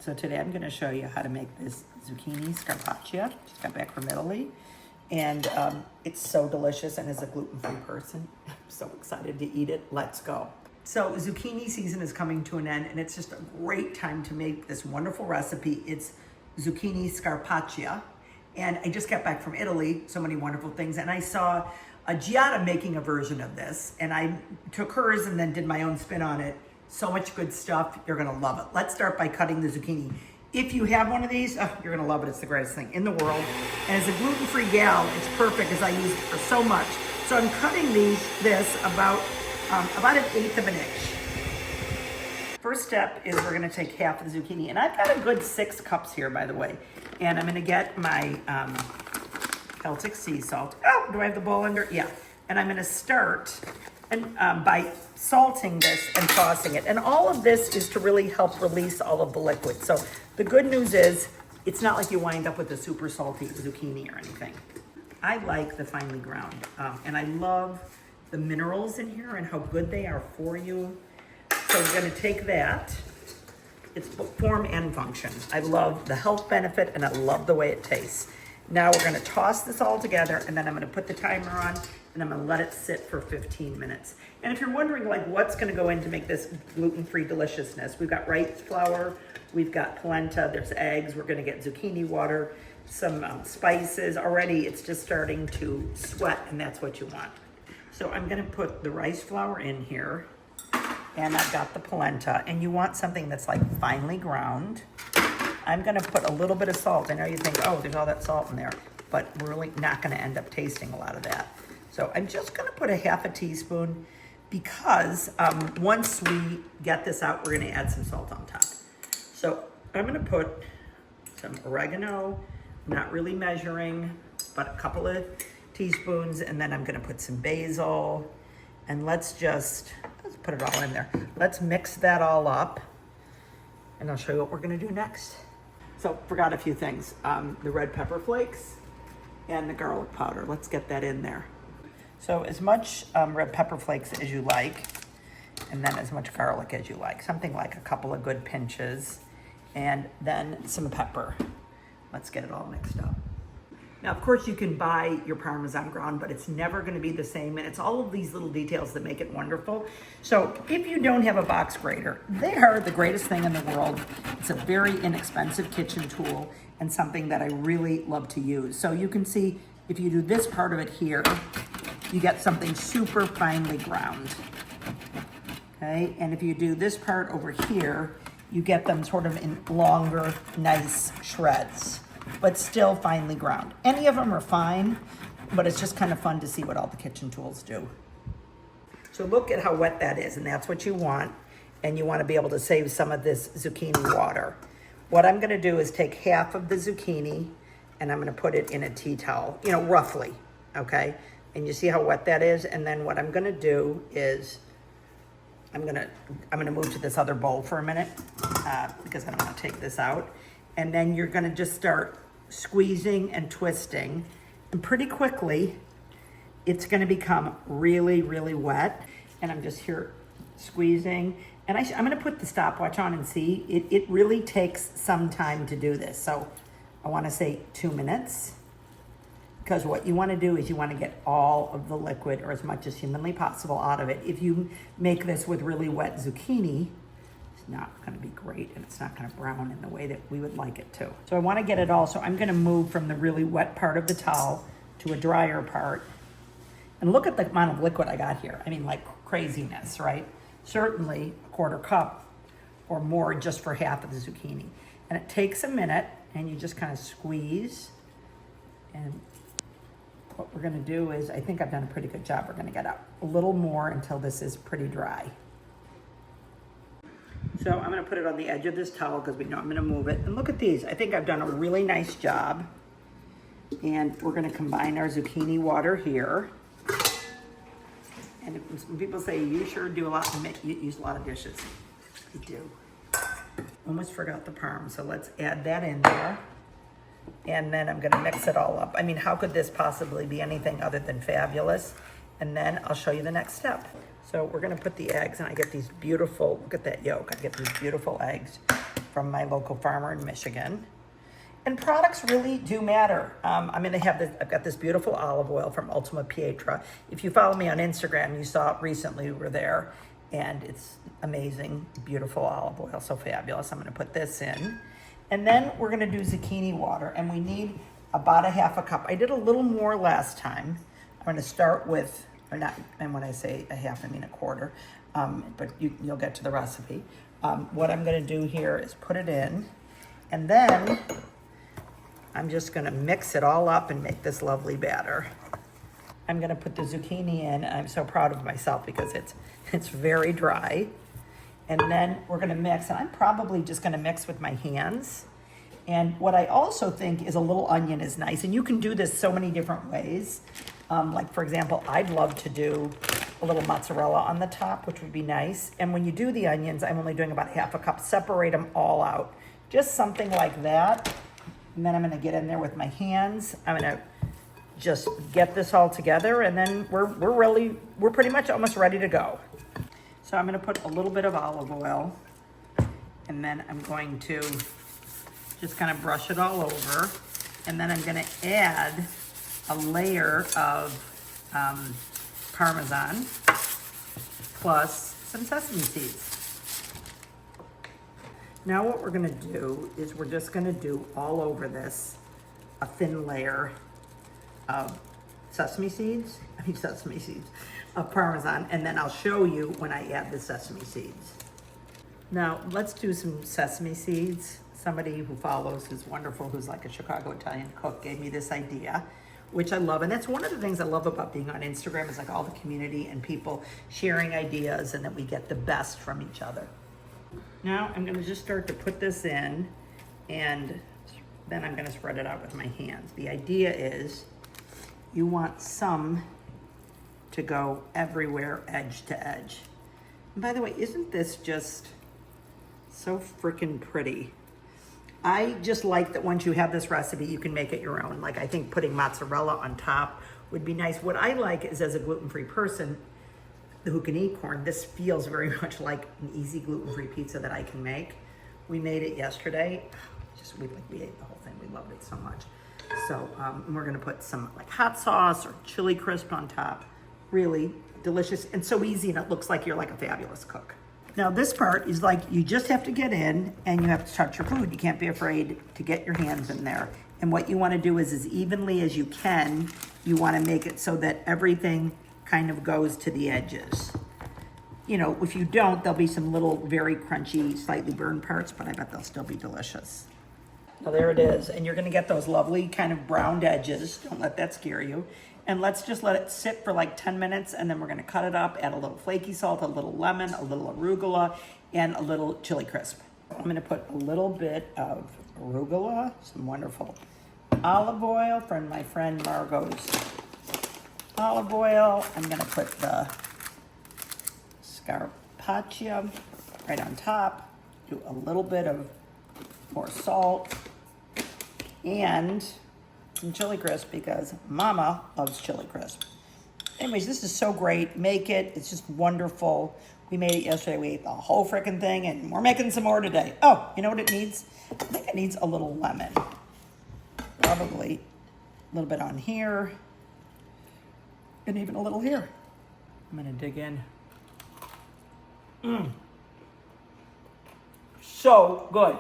So today I'm gonna show you how to make this zucchini scarpaccia. Just got back from Italy. And it's so delicious, and as a gluten-free person, I'm so excited to eat it. Let's go. So zucchini season is coming to an end, and it's just a great time to make this wonderful recipe. It's zucchini scarpaccia. And I just got back from Italy, so many wonderful things. And I saw a Giada making a version of this, and I took hers and then did my own spin on it. So much good stuff. You're gonna love it. Let's start by cutting the zucchini. If you have one of these, oh, you're gonna love it. It's the greatest thing in the world. And as a gluten-free gal, it's perfect because I use it for so much. So I'm cutting this about 1/8 of an inch. First step is we're gonna take half of the zucchini, and I've got a good 6 cups here, by the way. And I'm gonna get my Celtic sea salt. Oh, do I have the bowl under? Yeah. And I'm gonna start by salting this and tossing it. And all of this is to really help release all of the liquid. So the good news is it's not like you wind up with a super salty zucchini or anything. I like the finely ground. And I love the minerals in here and how good they are for you. So we're gonna take that. It's form and function. I love the health benefit and I love the way it tastes. Now we're gonna toss this all together, and then I'm gonna put the timer on and I'm gonna let it sit for 15 minutes. And if you're wondering like what's gonna go in to make this gluten-free deliciousness, we've got rice flour, we've got polenta, there's eggs, we're gonna get zucchini water, some spices. Already it's just starting to sweat, and that's what you want. So I'm gonna put the rice flour in here, and I've got the polenta, and you want something that's like finely ground. I'm gonna put a little bit of salt. I know you think, oh, there's all that salt in there, but we're really not gonna end up tasting a lot of that. So I'm just gonna put a 1/2 teaspoon because once we get this out, we're gonna add some salt on top. So I'm gonna put some oregano, not really measuring, but a couple of teaspoons, and then I'm gonna put some basil, and let's put it all in there. Let's mix that all up, and I'll show you what we're gonna do next. So forgot a few things. The red pepper flakes and the garlic powder. Let's get that in there. So as much red pepper flakes as you like, and then as much garlic as you like. Something like a couple of good pinches, and then some pepper. Let's get it all mixed up. Now, of course, you can buy your Parmesan ground, but it's never gonna be the same, and it's all of these little details that make it wonderful. So if you don't have a box grater, they are the greatest thing in the world. It's a very inexpensive kitchen tool and something that I really love to use. So you can see, if you do this part of it here, you get something super finely ground, okay? And if you do this part over here, you get them sort of in longer, nice shreds, but still finely ground. Any of them are fine, but it's just kind of fun to see what all the kitchen tools do. So look at how wet that is, and that's what you want. And you want to be able to save some of this zucchini water. What I'm gonna do is take half of the zucchini and I'm gonna put it in a tea towel, roughly, okay? And you see how wet that is? And then what I'm gonna do is I'm gonna move to this other bowl for a minute because I don't want to take this out. And then you're gonna just start squeezing and twisting. And pretty quickly, it's gonna become really, really wet. And I'm just here squeezing. And I'm gonna put the stopwatch on and see. It really takes some time to do this. So I wanna say 2 minutes. Because what you wanna do is you wanna get all of the liquid, or as much as humanly possible, out of it. If you make this with really wet zucchini, it's not gonna be great, and it's not gonna brown in the way that we would like it to. So I wanna get it all, so I'm gonna move from the really wet part of the towel to a drier part. And look at the amount of liquid I got here. I mean, like craziness, right? Certainly a 1/4 cup or more just for half of the zucchini. And it takes a minute, and you just kind of squeeze. And what we're gonna do is, I think I've done a pretty good job. We're gonna get a little more until this is pretty dry. So I'm gonna put it on the edge of this towel because we know I'm gonna move it. And look at these. I think I've done a really nice job. And we're gonna combine our zucchini water here. And when people say, you sure do use a lot of dishes. I do. Almost forgot the parm, so let's add that in there. And then I'm gonna mix it all up. I mean, how could this possibly be anything other than fabulous? And then I'll show you the next step. So we're gonna put the eggs, and I get these beautiful, look at that yolk, I get these beautiful eggs. from my local farmer in Michigan. And products really do matter. I've got this beautiful olive oil from Ultima Pietra. If you follow me on Instagram, you saw it recently, we were there, and it's amazing, beautiful olive oil, so fabulous. I'm gonna put this in. And then we're gonna do zucchini water, and we need about a half a cup. I did a little more last time. I'm gonna start with, or not, and when I say a half, I mean a quarter, but you'll get to the recipe. What I'm gonna do here is put it in, and then I'm just gonna mix it all up and make this lovely batter. I'm gonna put the zucchini in. I'm so proud of myself because it's very dry. And then we're gonna mix, and I'm probably just gonna mix with my hands. And what I also think is a little onion is nice, and you can do this so many different ways. Like for example, I'd love to do a little mozzarella on the top, which would be nice. And when you do the onions, I'm only doing about half a cup, separate them all out. Just something like that. And then I'm gonna get in there with my hands. I'm gonna just get this all together, and then we're pretty much almost ready to go. So I'm gonna put a little bit of olive oil, and then I'm going to just kind of brush it all over. And then I'm gonna add a layer of Parmesan plus some sesame seeds. Now what we're gonna do is we're just gonna do all over this a thin layer of sesame seeds, of Parmesan, and then I'll show you when I add the sesame seeds. Now let's do some sesame seeds. Somebody who follows, who's wonderful, who's like a Chicago Italian cook, gave me this idea, which I love. And that's one of the things I love about being on Instagram, is like all the community and people sharing ideas, and that we get the best from each other. Now I'm gonna just start to put this in, and then I'm gonna spread it out with my hands. The idea is you want some to go everywhere, edge to edge. And by the way, isn't this just so freaking pretty? I just like that once you have this recipe, you can make it your own. Like I think putting mozzarella on top would be nice. What I like is, as a gluten-free person who can eat corn, this feels very much like an easy gluten-free pizza that I can make. We made it yesterday. We ate the whole thing. We loved it so much. So we're gonna put some like hot sauce or chili crisp on top. Really delicious and so easy, and it looks like you're like a fabulous cook. Now this part is like, you just have to get in and you have to touch your food. You can't be afraid to get your hands in there. And what you wanna do is, as evenly as you can, you wanna make it so that everything kind of goes to the edges. You know, if you don't, there'll be some little very crunchy, slightly burned parts, but I bet they'll still be delicious. Well, there it is. And you're gonna get those lovely kind of browned edges. Don't let that scare you. And let's just let it sit for like 10 minutes, and then we're gonna cut it up, add a little flaky salt, a little lemon, a little arugula, and a little chili crisp. I'm gonna put a little bit of arugula, some wonderful olive oil from my friend Margot's olive oil. I'm gonna put the Scarpaccia right on top, do a little bit of more salt, and some chili crisp because Mama loves chili crisp. Anyways, this is so great. Make it, it's just wonderful. We made it yesterday, we ate the whole frickin' thing, and we're making some more today. Oh, you know what it needs? I think it needs a little lemon. Probably a little bit on here, and even a little here. I'm gonna dig in. So good.